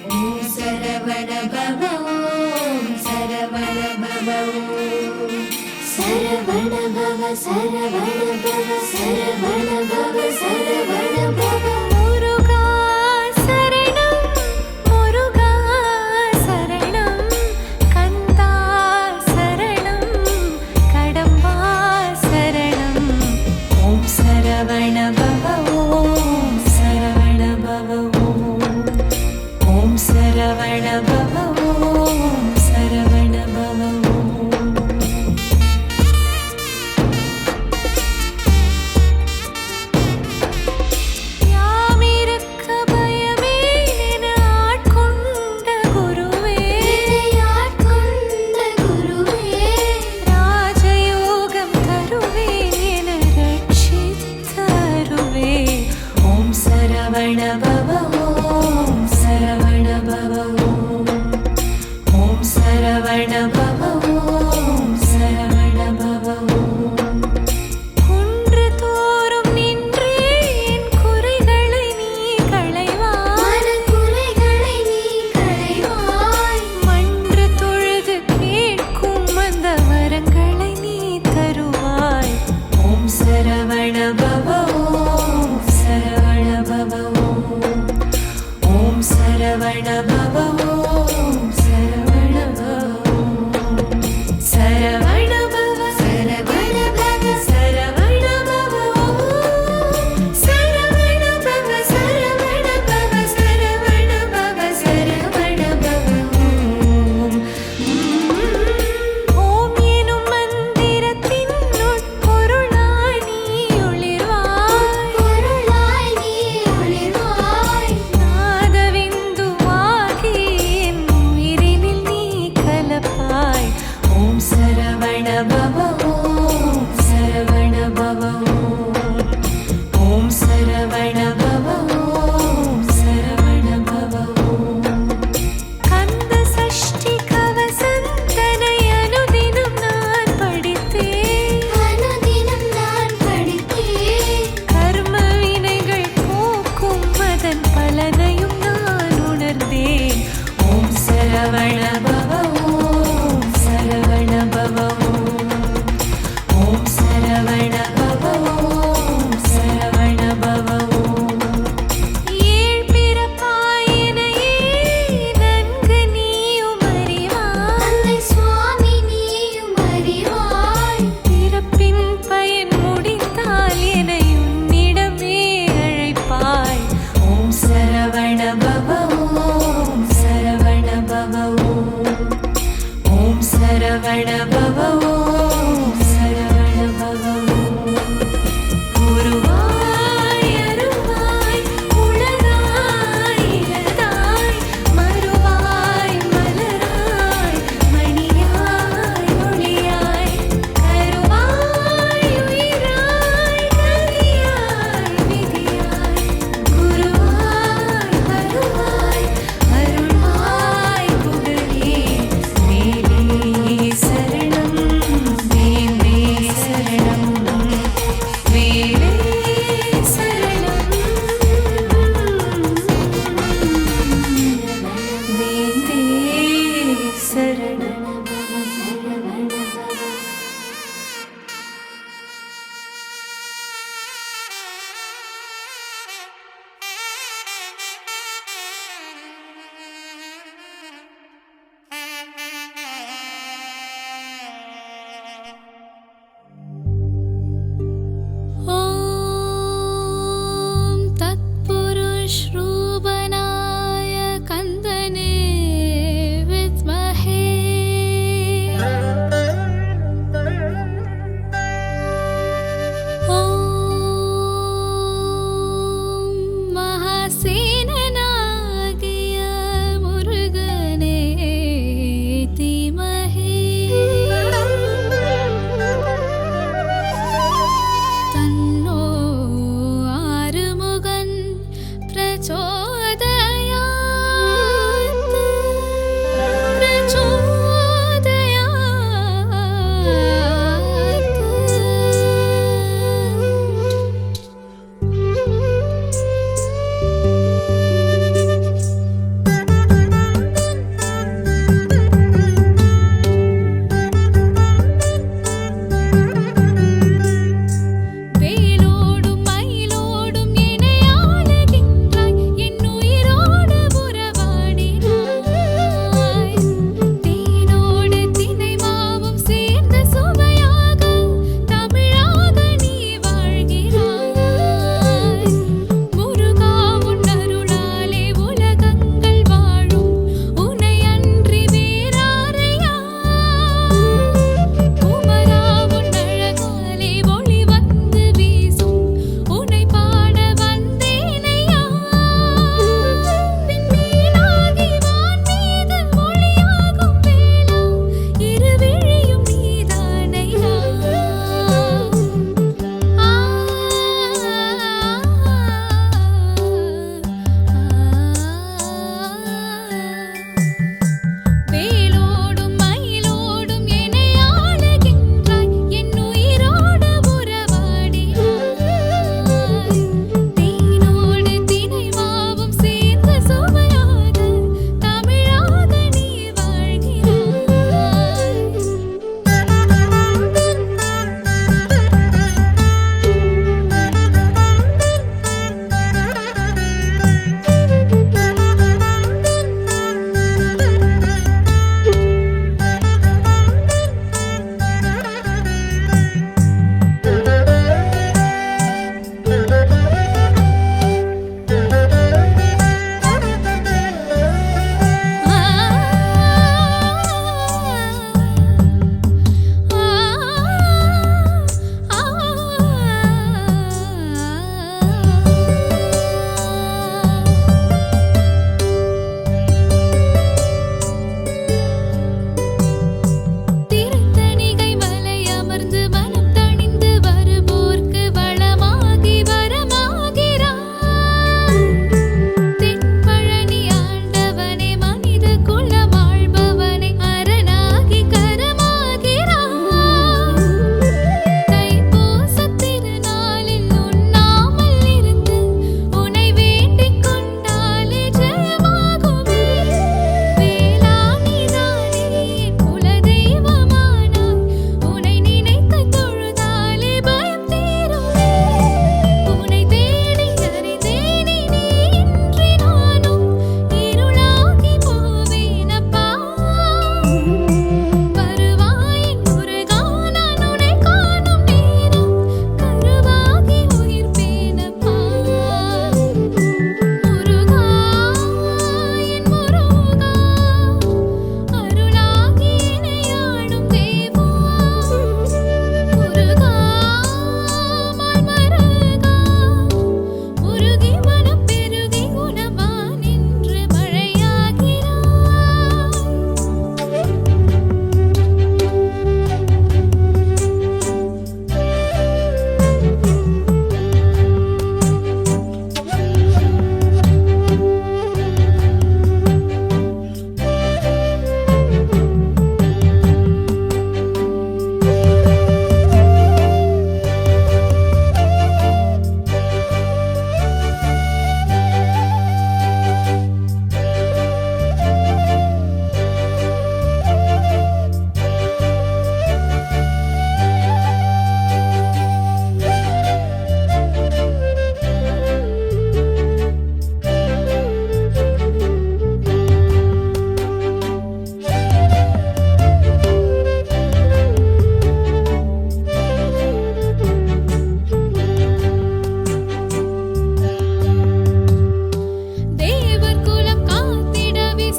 ஓம் சரவண பவ ஓம் சரவண பவ ஓம் சரவண பவ சரவண பவ சரவண பவ சரவண பவ முருகா சரணம் முருகா சரணம் கந்தா சரணம் கடம்பா சரணம் ஓம் சரவண பவ ஓம் சரவண பவ ஓம் சரவண பவ ஓம் சரவண பவ யாமிருக்க பயமே என ஆட்கொண்ட குருவே ஆட்கொண்ட குருவே ராஜயோகம் தருவேன் என ரட்சித்தருவே ஓம் சரவண பவ ஓம் சரவண பவ ஓம் சரவண பவ ஓம் சரவண பவ குன்று தோறும் நின்றே என் குறைகளை நீ களைவாய் குறைகளை நீ களைவாய் மன்று தொழுது கேட்கும் அந்த வரங்களை நீ தருவாய் ஓம் சரவண பவ ஓம் சரவண பவ ஓம் சரவண பவ ஓம் சரவண பவ சரவண பவ சரவண பவ சரவண பவ சரவண பவ சரவண பவ சரவண பவ சரவண பவ ஓம் எனும் மந்திரத்தின் உட்பொருளாய் நீ ஒளிர்வாய் பொருளாய் நீ ஒளிர்வாய் நாதவிந்துவாகி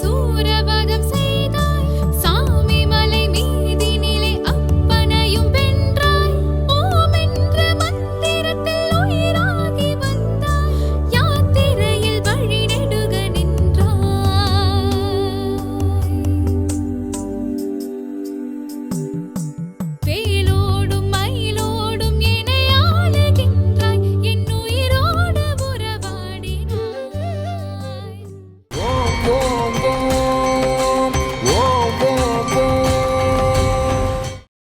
சூரபதம்